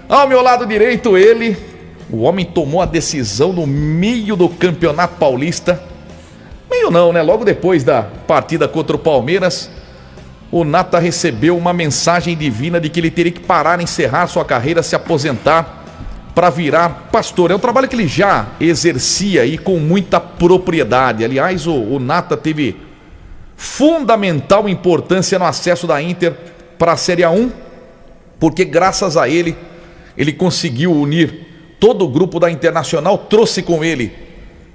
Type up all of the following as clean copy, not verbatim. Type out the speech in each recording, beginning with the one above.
Ao meu lado direito, ele, o homem tomou a decisão no meio do Campeonato Paulista. Meio não, né? Logo depois da partida contra o Palmeiras, o Nata recebeu uma mensagem divina de que ele teria que parar, encerrar sua carreira, se aposentar para virar pastor. É um trabalho que ele já exercia e com muita propriedade. Aliás, o Nata teve fundamental importância no acesso da Inter para a Série A1, porque graças a ele conseguiu unir todo o grupo da Internacional, trouxe com ele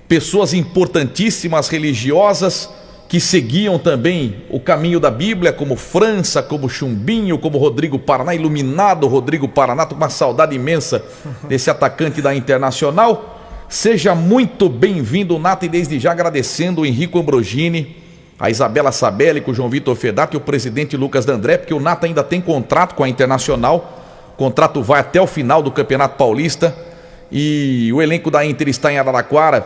pessoas importantíssimas religiosas que seguiam também o caminho da Bíblia, como França, como Chumbinho, como Rodrigo Paraná, iluminado Rodrigo Paraná. Tô com uma saudade imensa desse atacante da Internacional. Seja muito bem-vindo, Nata, e desde já agradecendo o Henrico Ambrogini, a Isabela Sabelli, com o João Vitor Fedato e o presidente Lucas D'André, porque o Nata ainda tem contrato com a Internacional. O contrato vai até o final do Campeonato Paulista e o elenco da Inter está em Araraquara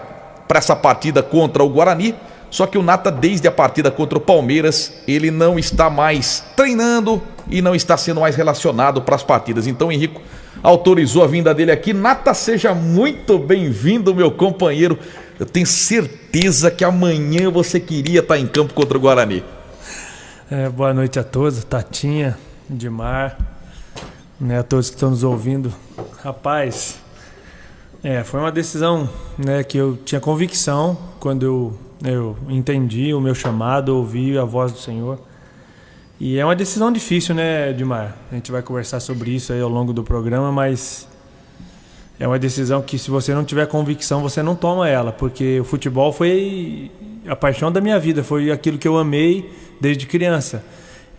para essa partida contra o Guarani. Só que o Nata, desde a partida contra o Palmeiras, ele não está mais treinando e não está sendo mais relacionado para as partidas. Então o Henrico autorizou a vinda dele aqui. Nata, seja muito bem-vindo, meu companheiro. Eu tenho certeza que amanhã você queria estar em campo contra o Guarani. Boa noite a todos, Tatinha, Edmar, a todos que estão nos ouvindo. Rapaz, foi uma decisão, que eu tinha convicção quando eu entendi o meu chamado, ouvi a voz do Senhor. E é uma decisão difícil, né, Edmar? A gente vai conversar sobre isso aí ao longo do programa, mas é uma decisão que, se você não tiver convicção, você não toma ela, porque o futebol foi a paixão da minha vida, foi aquilo que eu amei desde criança.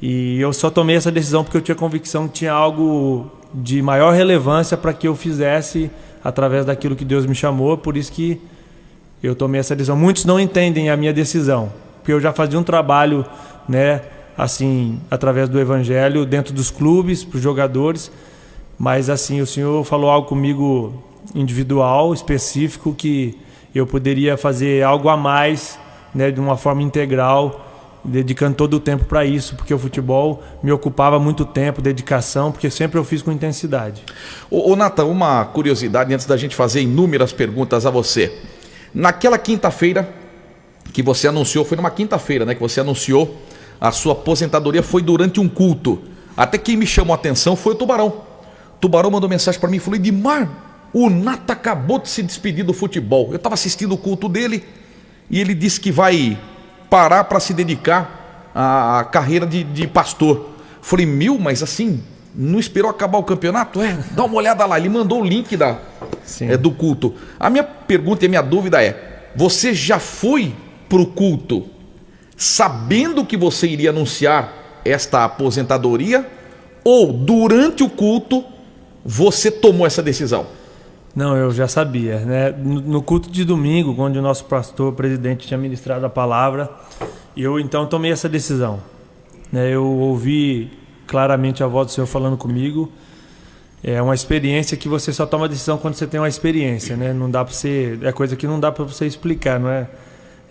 E eu só tomei essa decisão porque eu tinha convicção que tinha algo de maior relevância para que eu fizesse através daquilo que Deus me chamou. Por isso que eu tomei essa decisão. Muitos não entendem a minha decisão, porque eu já fazia um trabalho, assim, através do Evangelho, dentro dos clubes, para os jogadores. Mas assim, o Senhor falou algo comigo individual, específico, que eu poderia fazer algo a mais, de uma forma integral, dedicando todo o tempo para isso, porque o futebol me ocupava muito tempo, dedicação, porque sempre eu fiz com intensidade. Ô Nata, uma curiosidade antes da gente fazer inúmeras perguntas a você. Naquela quinta-feira que você anunciou, foi numa quinta-feira, que você anunciou a sua aposentadoria, foi durante um culto. Até quem me chamou a atenção foi o Tubarão. O Tubarão mandou mensagem para mim e falou: Edmar, o Nata acabou de se despedir do futebol. Eu estava assistindo o culto dele e ele disse que vai parar para se dedicar à carreira de pastor. Falei, mas assim, não esperou acabar o campeonato? Dá uma olhada lá. Ele mandou o link do culto. A minha pergunta e a minha dúvida é: você já foi pro culto sabendo que você iria anunciar esta aposentadoria, ou durante o culto você tomou essa decisão? Não, eu já sabia, No culto de domingo, onde o nosso pastor, presidente, tinha ministrado a palavra, eu então tomei essa decisão. Eu ouvi claramente a voz do Senhor falando comigo. É uma experiência que você só toma decisão quando você tem uma experiência, Não dá para você, é coisa que não dá para você explicar, não é?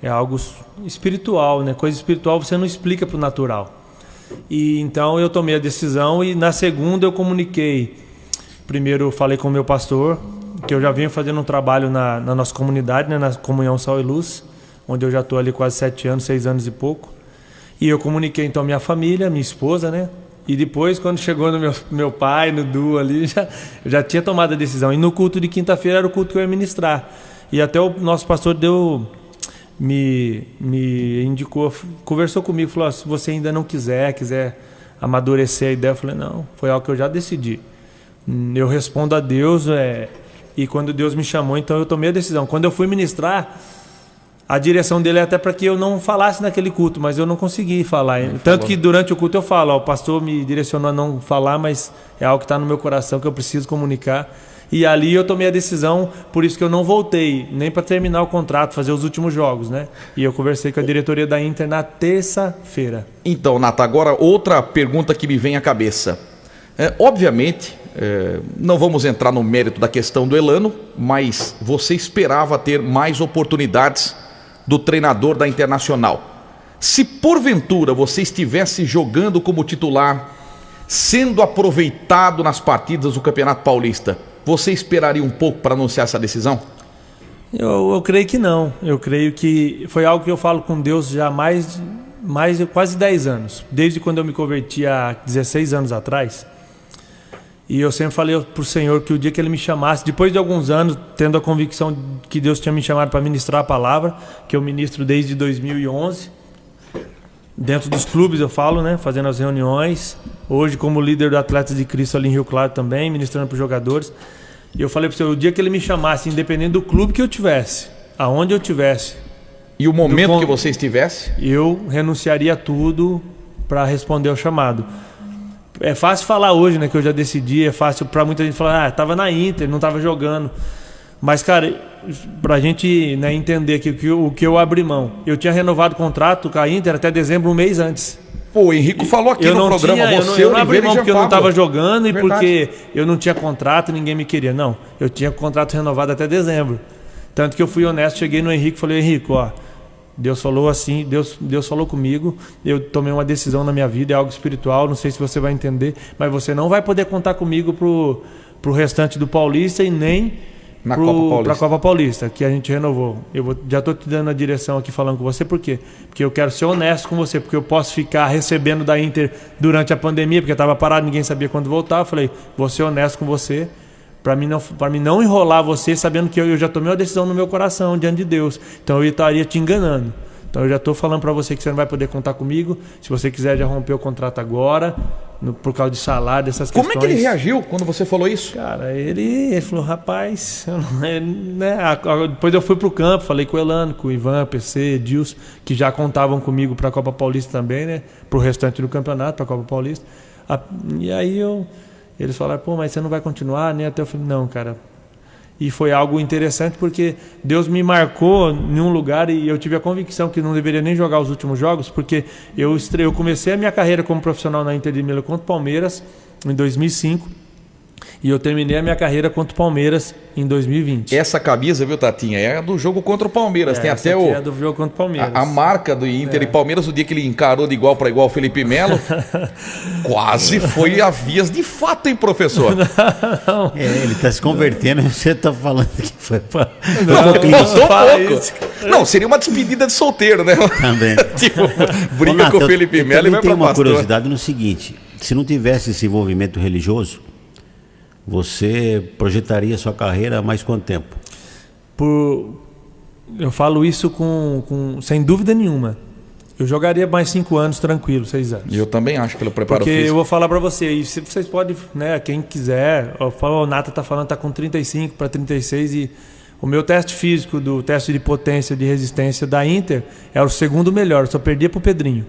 É algo espiritual, Coisa espiritual você não explica para o natural. E então eu tomei a decisão e na segunda eu comuniquei. Primeiro eu falei com o meu pastor, que eu já venho fazendo um trabalho na nossa comunidade, na Comunhão Sal e Luz, onde eu já estou ali quase 7 anos, 6 anos e pouco. E eu comuniquei então a minha família, minha esposa, E depois, quando chegou no meu pai, no Du ali, eu já tinha tomado a decisão. E no culto de quinta-feira era o culto que eu ia ministrar. E até o nosso pastor me indicou, conversou comigo, falou: se você ainda não quiser amadurecer a ideia, eu falei: não, foi algo que eu já decidi. Eu respondo a Deus, e quando Deus me chamou, então eu tomei a decisão. Quando eu fui ministrar, a direção dele é até para que eu não falasse naquele culto, mas eu não consegui falar. Tanto que durante o culto eu falo: o pastor me direcionou a não falar, mas é algo que está no meu coração, que eu preciso comunicar. E ali eu tomei a decisão, por isso que eu não voltei, nem para terminar o contrato, fazer os últimos jogos, E eu conversei com a diretoria da Inter na terça-feira. Então, Nata, agora outra pergunta que me vem à cabeça. Obviamente, não vamos entrar no mérito da questão do Elano, mas você esperava ter mais oportunidades do treinador da Internacional. Se porventura você estivesse jogando como titular, sendo aproveitado nas partidas do Campeonato Paulista, você esperaria um pouco para anunciar essa decisão? Eu creio que não. Eu creio que foi algo que eu falo com Deus já há quase 10 anos. Desde quando eu me converti há 16 anos atrás. E eu sempre falei para o Senhor que o dia que Ele me chamasse, depois de alguns anos, tendo a convicção que Deus tinha me chamado para ministrar a palavra, que eu ministro desde 2011, dentro dos clubes eu falo, né, fazendo as reuniões, hoje como líder do Atletas de Cristo ali em Rio Claro também, ministrando para os jogadores. E eu falei para o Senhor, o dia que Ele me chamasse, independente do clube que eu tivesse, aonde eu tivesse, e o momento que você estivesse, eu renunciaria a tudo para responder ao chamado. É fácil falar hoje, né, que eu já decidi, é fácil para muita gente falar, tava na Inter, não tava jogando. Mas, cara, pra gente, né, entender que o que eu abri mão, eu tinha renovado o contrato com a Inter até dezembro, um mês antes. Pô, o Henrico falou aqui no programa, eu não abri mão porque eu não tava jogando e porque eu não tinha contrato, ninguém me queria. Não, eu tinha contrato renovado até dezembro. Tanto que eu fui honesto, cheguei no Henrico e falei, Henrico, ó, Deus falou assim, Deus falou comigo, eu tomei uma decisão na minha vida, é algo espiritual, não sei se você vai entender, mas você não vai poder contar comigo pro restante do Paulista e nem para a Copa Paulista, que a gente renovou. Já estou te dando a direção aqui falando com você, por quê? Porque eu quero ser honesto com você, porque eu posso ficar recebendo da Inter durante a pandemia, porque estava parado, ninguém sabia quando voltar. Eu falei, vou ser honesto com você, para mim não enrolar você, sabendo que eu já tomei uma decisão no meu coração, diante de Deus. Então eu estaria te enganando. Então eu já estou falando para você que você não vai poder contar comigo. Se você quiser já romper o contrato agora, por causa de salário, dessas questões. Como é que ele reagiu quando você falou isso? Cara, ele falou, rapaz, né? Depois eu fui pro campo, falei com o Elano, com o Ivan, PC, Edilson, que já contavam comigo para a Copa Paulista também, né? Pro restante do campeonato, para a Copa Paulista. E aí eles falaram, pô, mas você não vai continuar, né? Até eu falei, não, cara. E foi algo interessante porque Deus me marcou em um lugar e eu tive a convicção que não deveria nem jogar os últimos jogos, porque eu comecei a minha carreira como profissional na Inter de Milão contra o Palmeiras em 2005 e eu terminei a minha carreira contra o Palmeiras em 2020. Essa camisa, viu, Tatinha, é do jogo contra o Palmeiras. Tem até é do jogo contra o Palmeiras. A marca do Inter e Palmeiras, o dia que ele encarou de igual para igual o Felipe Melo, quase foi a vias de fato, hein, professor? Não. Ele está se convertendo, você está falando que foi para... Não, seria uma despedida de solteiro, né? Também. Tipo, briga com o Felipe Melo e vai para pastor. Eu tenho uma curiosidade no seguinte, se não tivesse esse envolvimento religioso, você projetaria sua carreira há mais quanto tempo? Eu falo isso sem dúvida nenhuma. Eu jogaria mais 5 anos tranquilo, 6 anos. Eu também acho, pelo preparo físico. Porque eu vou falar para você, e se vocês podem, né, quem quiser, o Nata tá falando, tá com 35 para 36 e o meu teste físico do teste de potência, de resistência da Inter era o segundo melhor, eu só perdia pro Pedrinho.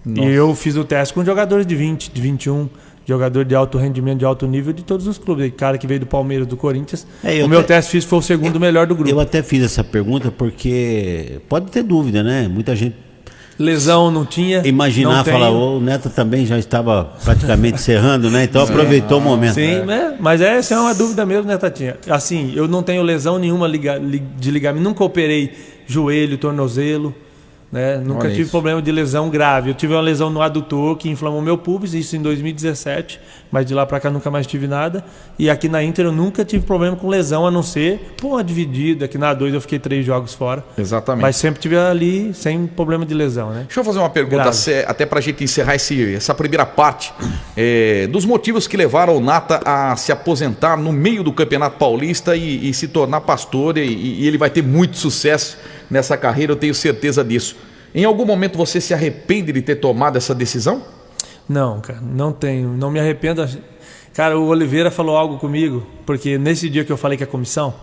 Nossa. E eu fiz o teste com jogadores de 20, de 21, jogador de alto rendimento, de alto nível de todos os clubes. Cara que veio do Palmeiras, do Corinthians. O meu teste físico foi o segundo melhor do grupo. Eu até fiz essa pergunta porque pode ter dúvida, né? Muita gente... Lesão não tinha. Imaginar, falar, o Neto também já estava praticamente encerrando, né? Então aproveitou o momento. Sim, mas essa é uma dúvida mesmo, né, Tatinha? Assim, eu não tenho lesão nenhuma de ligamento, nunca operei joelho, tornozelo. Né? Nunca tive problema de lesão grave. Eu tive uma lesão no adutor que inflamou meu pubis, isso em 2017, mas de lá para cá nunca mais tive nada. E aqui na Inter eu nunca tive problema com lesão, a não ser por uma dividida, que na A2 eu fiquei 3 jogos fora. Exatamente. Mas sempre tive ali sem problema de lesão, né? Deixa eu fazer uma pergunta, até para a gente encerrar essa primeira parte, dos motivos que levaram o Nata a se aposentar no meio do Campeonato Paulista e se tornar pastor, e ele vai ter muito sucesso nessa carreira, eu tenho certeza disso. Em algum momento você se arrepende de ter tomado essa decisão? Não, cara, não tenho, não me arrependo. Cara, o Oliveira falou algo comigo, porque nesse dia que eu falei que a comissão,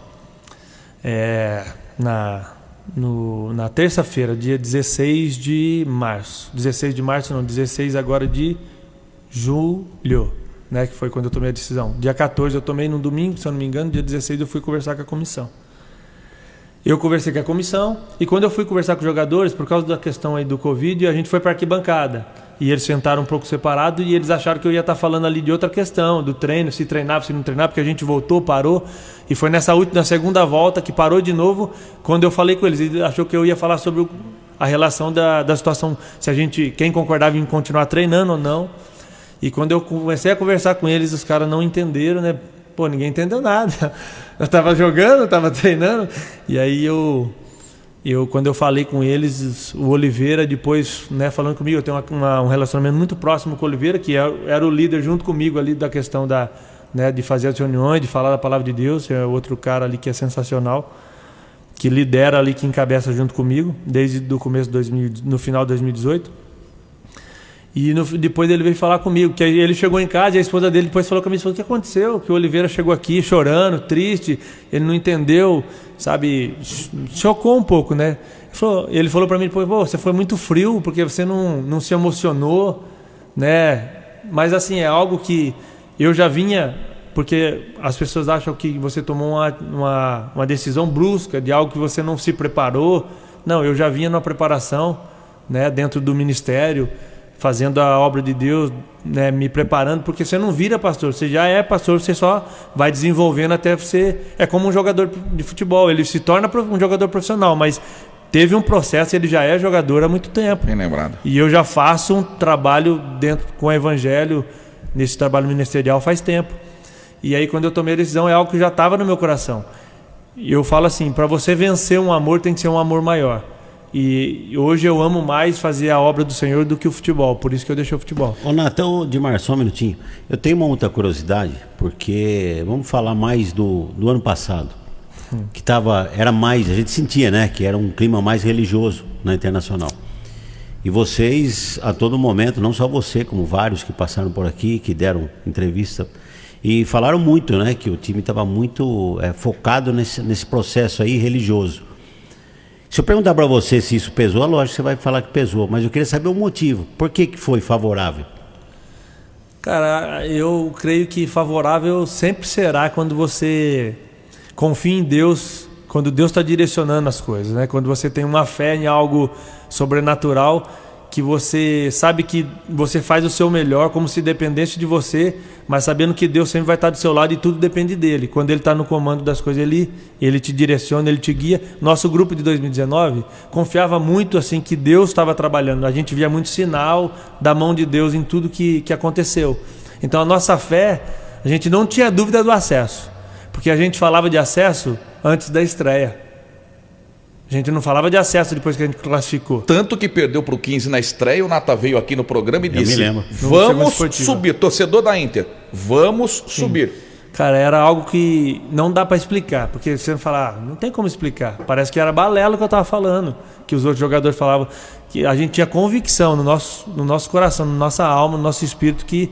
na terça-feira, dia 16 de março, 16 agora de julho, né, que foi quando eu tomei a decisão. Dia 14 eu tomei no domingo, se eu não me engano, dia 16 eu fui conversar com a comissão. Eu conversei com a comissão e quando eu fui conversar com os jogadores, por causa da questão aí do Covid, a gente foi para a arquibancada. E eles sentaram um pouco separado e eles acharam que eu ia estar falando ali de outra questão, do treino, se treinava, se não treinava, porque a gente voltou, parou. E foi na segunda volta que parou de novo, quando eu falei com eles. Ele achou que eu ia falar sobre a relação da situação, quem concordava em continuar treinando ou não. E quando eu comecei a conversar com eles, os caras não entenderam, né? Pô, ninguém entendeu nada. Eu tava jogando, eu tava treinando. E aí quando eu falei com eles, o Oliveira depois, né, falando comigo, eu tenho um relacionamento muito próximo com o Oliveira, que era o líder junto comigo ali da questão né, de fazer as reuniões, de falar da palavra de Deus. É outro cara ali que é sensacional, que lidera ali, que encabeça junto comigo, desde o começo no final de 2018. E depois ele veio falar comigo, que ele chegou em casa e a esposa dele depois falou comigo, o que aconteceu? Que o Oliveira chegou aqui chorando, triste, ele não entendeu, sabe, chocou um pouco, né? Ele falou para mim, pô, você foi muito frio, porque você não se emocionou, né? Mas assim, é algo que eu já vinha, porque as pessoas acham que você tomou uma decisão brusca, de algo que você não se preparou. Não, eu já vinha numa preparação, né, dentro do ministério, fazendo a obra de Deus, né, me preparando, porque você não vira pastor, você já é pastor, você só vai desenvolvendo até você... É como um jogador de futebol, ele se torna um jogador profissional, mas teve um processo, ele já é jogador há muito tempo. Bem lembrado. E eu já faço um trabalho com o evangelho, nesse trabalho ministerial faz tempo. E aí quando eu tomei a decisão, é algo que já estava no meu coração. E eu falo assim, para você vencer um amor, tem que ser um amor maior. E hoje eu amo mais fazer a obra do Senhor do que o futebol, por isso que eu deixei o futebol. Ô Natão, Dimar, só um minutinho. Eu tenho uma outra curiosidade, porque vamos falar mais do ano passado, que era mais, a gente sentia, né, que era um clima mais religioso na Internacional. E vocês, a todo momento, não só você, como vários que passaram por aqui, que deram entrevista, e falaram muito, né, que o time estava muito focado nesse processo aí religioso. Se eu perguntar para você se isso pesou, lógico que você vai falar que pesou, mas eu queria saber o motivo. Por que foi favorável? Cara, eu creio que favorável sempre será quando você confia em Deus, quando Deus está direcionando as coisas, né? Quando você tem uma fé em algo sobrenatural, que você sabe que você faz o seu melhor como se dependesse de você, mas sabendo que Deus sempre vai estar do seu lado e tudo depende dele. Quando ele está no comando das coisas, ele te direciona, ele te guia. Nosso grupo de 2019 confiava muito assim que Deus estava trabalhando. A gente via muito sinal da mão de Deus em tudo que aconteceu. Então a nossa fé, a gente não tinha dúvida do acesso, porque a gente falava de acesso antes da estreia. A gente não falava de acesso depois que a gente classificou. Tanto que perdeu para o 15 na estreia, o Nata veio aqui no programa e disse, me lembro. vamos subir, torcedor da Inter, vamos subir. Cara, era algo que não dá para explicar, porque você fala, não tem como explicar. Parece que era balela que eu estava falando, que os outros jogadores falavam, que a gente tinha convicção no nosso coração, na nossa alma, no nosso espírito, que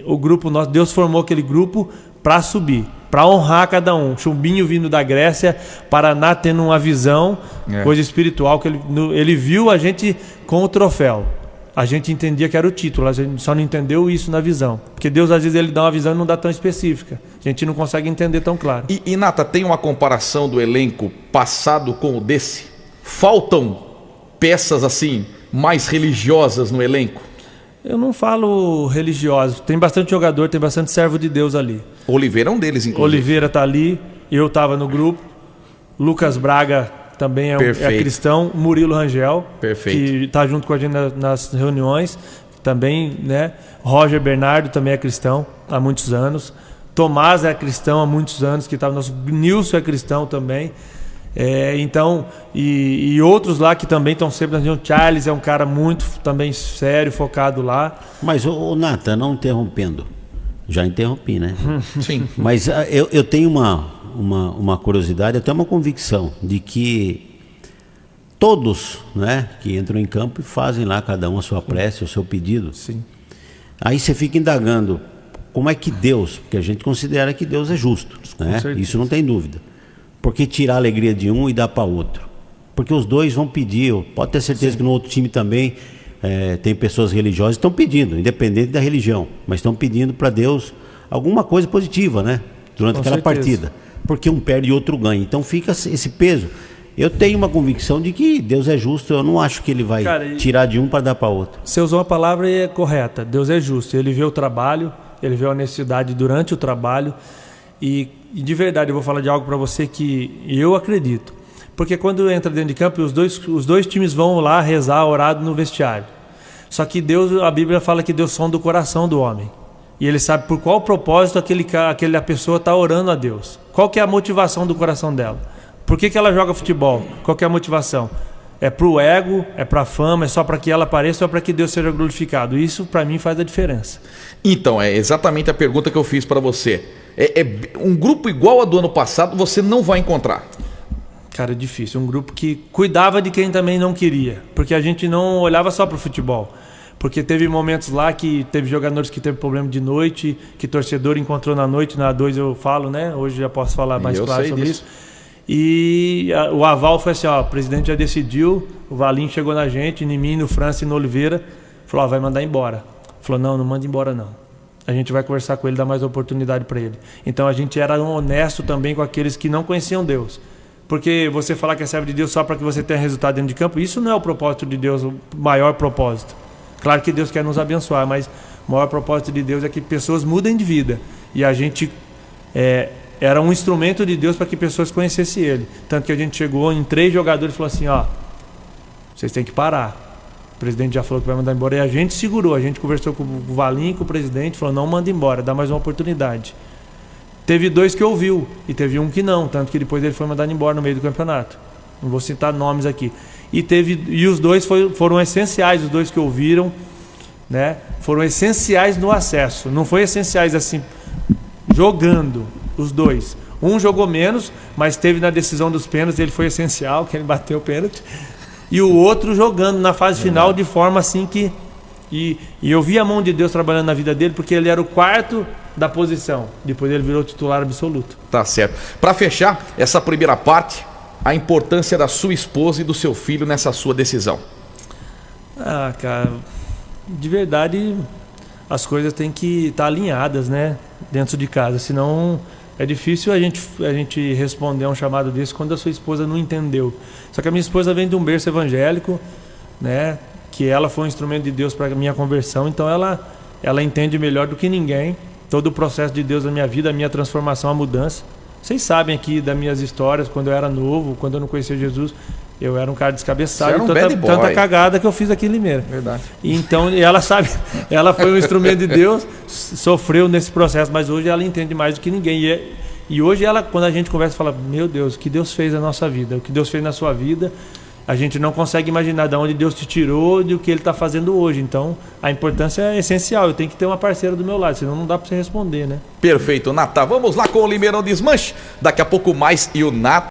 o grupo nosso, Deus formou aquele grupo para subir, para honrar cada um. Chumbinho vindo da Grécia, Paraná tendo uma visão, coisa espiritual, que ele viu a gente com o troféu. A gente entendia que era o título, a gente só não entendeu isso na visão. Porque Deus às vezes ele dá uma visão e não dá tão específica. A gente não consegue entender tão claro. E Nata, tem uma comparação do elenco passado com o desse? Faltam peças assim, mais religiosas no elenco? Eu não falo religioso. Tem bastante jogador, tem bastante servo de Deus ali. Oliveira é um deles, inclusive. Oliveira tá ali, eu tava no grupo. Lucas Braga também é cristão. Murilo Rangel, que tá junto com a gente nas reuniões. Também, né? Roger Bernardo também é cristão há muitos anos. Tomás é cristão há muitos anos, que estava nosso. Nilson é cristão também. Então, e outros lá que também estão sempre na reunião. Charles é um cara muito também sério, focado lá. Mas, o Nata, não interrompendo, já interrompi, né? Sim. Mas eu tenho uma curiosidade, até uma convicção de que todos, né, que entram em campo e fazem lá cada um a sua prece, o seu pedido. Sim. Aí você fica indagando como é que Deus, porque a gente considera que Deus é justo, né? Isso não tem dúvida. Por que tirar a alegria de um e dar para outro? Porque os dois vão pedir, pode ter certeza que no outro time também tem pessoas religiosas que estão pedindo, independente da religião, mas estão pedindo para Deus alguma coisa positiva, né? Durante aquela partida. Porque um perde e outro ganha. Então fica esse peso. Eu tenho uma convicção de que Deus é justo, eu não acho que ele vai tirar de um para dar para outro. Você usou uma palavra correta, Deus é justo. Ele vê o trabalho, ele vê a necessidade durante o trabalho. E de verdade eu vou falar de algo para você que eu acredito. Porque quando entra dentro de campo, os dois times vão lá rezar, orar no vestiário. Só que Deus, a Bíblia fala que Deus sonda o coração do homem. E Ele sabe por qual propósito aquela pessoa está orando a Deus. Qual que é a motivação do coração dela? Por que ela joga futebol? Qual que é a motivação? É para o ego, é para a fama, é só para que ela apareça ou para que Deus seja glorificado? Isso para mim faz a diferença. Então, é exatamente a pergunta que eu fiz para você. Um grupo igual ao do ano passado você não vai encontrar. Cara, é difícil. Um grupo que cuidava de quem também não queria. Porque a gente não olhava só para o futebol. Porque teve momentos lá que teve jogadores que teve problema de noite, que torcedor encontrou na noite, na 2 eu falo, né? Hoje já posso falar mais claro sobre isso. E o aval foi assim, ó, o presidente já decidiu, o Valim chegou na gente, em mim, no França e no Oliveira, falou, ó, vai mandar embora. Falou, não manda embora não. A gente vai conversar com ele, dar mais oportunidade para ele. Então a gente era honesto também com aqueles que não conheciam Deus. Porque você falar que é servo de Deus só para que você tenha resultado dentro de campo, isso não é o propósito de Deus, o maior propósito. Claro que Deus quer nos abençoar, mas o maior propósito de Deus é que pessoas mudem de vida. E a gente era um instrumento de Deus para que pessoas conhecessem Ele. Tanto que a gente chegou em 3 jogadores e falou assim, ó, vocês têm que parar. O presidente já falou que vai mandar embora. E a gente segurou, a gente conversou com o Valim, com o presidente, falou, não manda embora, dá mais uma oportunidade. Teve 2 que ouviu e teve um que não, tanto que depois ele foi mandado embora no meio do campeonato. Não vou citar nomes aqui. E os 2 foram essenciais, os 2 que ouviram, né? Foram essenciais no acesso. Não foi essenciais assim, jogando, os 2. Um jogou menos, mas teve na decisão dos pênaltis, ele foi essencial, que ele bateu o pênalti. E o outro jogando na fase final de forma assim que... E eu vi a mão de Deus trabalhando na vida dele, porque ele era o 4º da posição. Depois ele virou titular absoluto. Tá certo. Para fechar essa primeira parte, a importância da sua esposa e do seu filho nessa sua decisão. Ah, cara, de verdade, as coisas têm que estar alinhadas, né? Dentro de casa, senão é difícil a gente responder a um chamado desse quando a sua esposa não entendeu. Só que a minha esposa vem de um berço evangélico, né? Que ela foi um instrumento de Deus para a minha conversão, então ela entende melhor do que ninguém todo o processo de Deus na minha vida, a minha transformação, a mudança. Vocês sabem aqui das minhas histórias, quando eu era novo, quando eu não conhecia Jesus, eu era um cara descabeçado, tanta cagada que eu fiz aqui em Limeira. Verdade. Então, ela sabe, ela foi um instrumento de Deus, sofreu nesse processo, mas hoje ela entende mais do que ninguém. E hoje ela, quando a gente conversa, fala, meu Deus, o que Deus fez na nossa vida, o que Deus fez na sua vida, a gente não consegue imaginar de onde Deus te tirou e do que Ele está fazendo hoje. Então, a importância é essencial. Eu tenho que ter uma parceira do meu lado, senão não dá para você responder, né? Perfeito, Nata. Vamos lá com o Limeirão Desmanche. Daqui a pouco mais e o Nata